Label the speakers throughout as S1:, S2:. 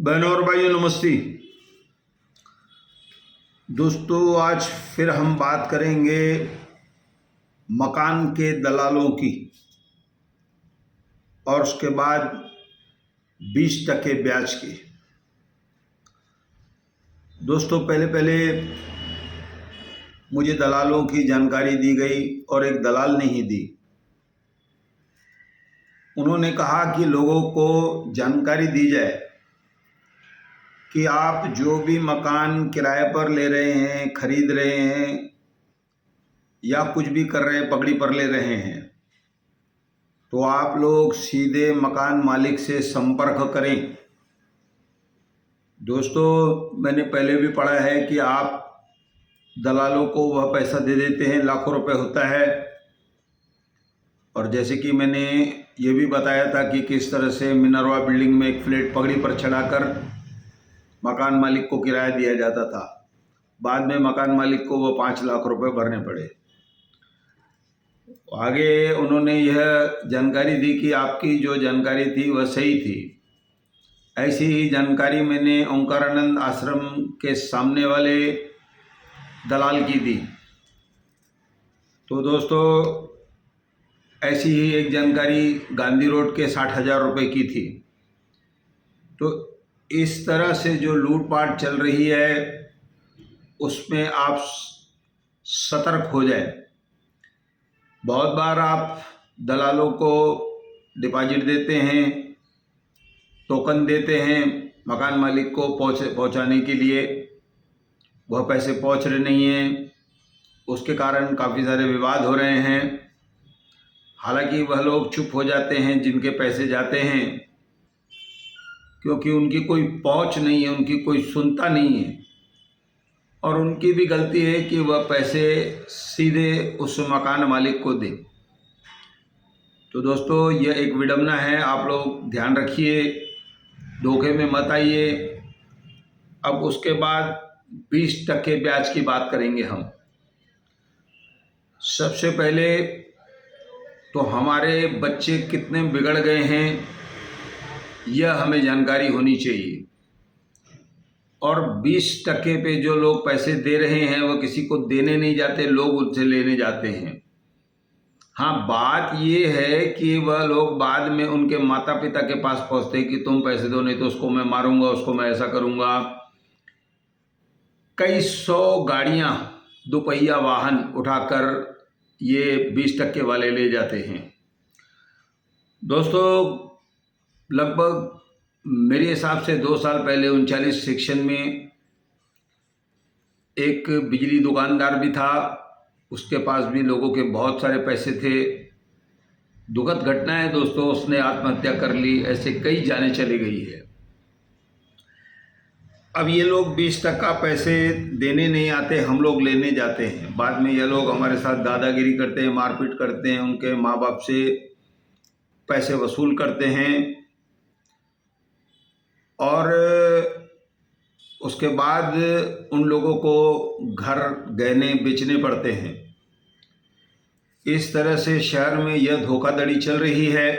S1: बहनों और भाइयों नमस्ते। दोस्तों आज फिर हम बात करेंगे मकान के दलालों की और उसके बाद 20% ब्याज की। दोस्तों पहले मुझे दलालों की जानकारी दी गई और एक दलाल ने ही दी। उन्होंने कहा कि लोगों को जानकारी दी जाए कि आप जो भी मकान किराए पर ले रहे हैं, खरीद रहे हैं या कुछ भी कर रहे हैं, पगड़ी पर ले रहे हैं, तो आप लोग सीधे मकान मालिक से संपर्क करें। दोस्तों मैंने पहले भी पढ़ा है कि आप दलालों को वह पैसा दे देते हैं, लाखों रुपए होता है। और जैसे कि मैंने ये भी बताया था कि किस तरह से मिनरवा बिल्डिंग में एक फ्लैट पगड़ी पर चढ़ाकर मकान मालिक को किराया दिया जाता था। बाद में मकान मालिक को वो 5 लाख रुपए भरने पड़े। आगे उन्होंने यह जानकारी दी कि आपकी जो जानकारी थी वह सही थी। ऐसी ही जानकारी मैंने ओंकारानंद आश्रम के सामने वाले दलाल की दी। तो दोस्तों ऐसी ही एक जानकारी गांधी रोड के 60,000 रुपये की थी। तो इस तरह से जो लूटपाट चल रही है उसमें आप सतर्क हो जाए। बहुत बार आप दलालों को डिपॉजिट देते हैं, टोकन देते हैं मकान मालिक को पहुंचाने के लिए, वह पैसे पहुंच रहे नहीं हैं, उसके कारण काफ़ी सारे विवाद हो रहे हैं। हालांकि वह लोग चुप हो जाते हैं जिनके पैसे जाते हैं, क्योंकि उनकी कोई पहुंच नहीं है, उनकी कोई सुनता नहीं है। और उनकी भी गलती है कि वह पैसे सीधे उस मकान मालिक को दें। तो दोस्तों यह एक विडंबना है, आप लोग ध्यान रखिए, धोखे में मत आइए। अब उसके बाद 20% ब्याज की बात करेंगे हम। सबसे पहले तो हमारे बच्चे कितने बिगड़ गए हैं यह हमें जानकारी होनी चाहिए। और 20% पे जो लोग पैसे दे रहे हैं वह किसी को देने नहीं जाते, लोग उनसे लेने जाते हैं। हाँ, बात ये है कि वह लोग बाद में उनके माता पिता के पास पहुंचते हैं कि तुम पैसे दो, नहीं तो उसको मैं मारूंगा, उसको मैं ऐसा करूंगा। कई 100 गाड़ियां, दोपहिया वाहन उठाकर ये 20% वाले ले जाते हैं। दोस्तों लगभग मेरे हिसाब से 2 साल पहले 39 सेक्शन में एक बिजली दुकानदार भी था, उसके पास भी लोगों के बहुत सारे पैसे थे। दुखद घटना है दोस्तों, उसने आत्महत्या कर ली। ऐसे कई जाने चली गई है। अब ये लोग 20% पैसे देने नहीं आते, हम लोग लेने जाते हैं। बाद में ये लोग हमारे साथ दादागिरी करते हैं, मारपीट करते हैं, उनके माँ बाप से पैसे वसूल करते हैं और उसके बाद उन लोगों को घर गहने बेचने पड़ते हैं। इस तरह से शहर में यह धोखाधड़ी चल रही है।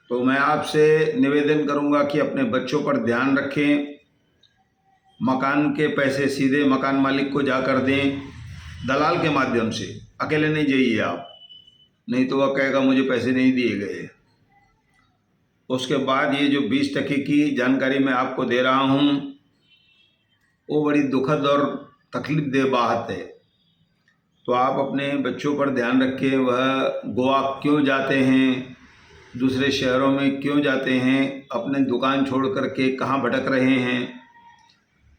S1: तो मैं आपसे निवेदन करूंगा कि अपने बच्चों पर ध्यान रखें। मकान के पैसे सीधे मकान मालिक को जाकर दें, दलाल के माध्यम से। अकेले नहीं जाइए आप, नहीं तो वह कहेगा मुझे पैसे नहीं दिए गए। उसके बाद ये जो 20% की जानकारी मैं आपको दे रहा हूँ वो बड़ी दुखद और तकलीफदेह बात है। तो आप अपने बच्चों पर ध्यान रखें। वह गोवा क्यों जाते हैं, दूसरे शहरों में क्यों जाते हैं, अपने दुकान छोड़ कर के कहाँ भटक रहे हैं।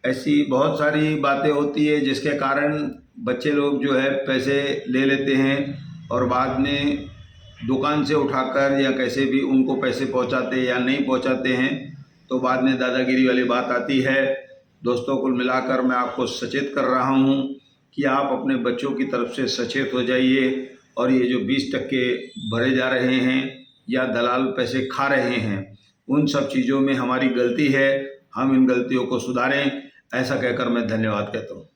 S1: ऐसी बहुत सारी बातें होती है जिसके कारण बच्चे लोग जो है पैसे ले लेते हैं और बाद में दुकान से उठाकर या कैसे भी उनको पैसे पहुंचाते या नहीं पहुंचाते हैं, तो बाद में दादागिरी वाली बात आती है। दोस्तों कुल मिलाकर मैं आपको सचेत कर रहा हूं कि आप अपने बच्चों की तरफ से सचेत हो जाइए और ये जो 20% भरे जा रहे हैं या दलाल पैसे खा रहे हैं, उन सब चीज़ों में हमारी गलती है। हम इन गलतियों को सुधारें, ऐसा कहकर मैं धन्यवाद कहता हूँ।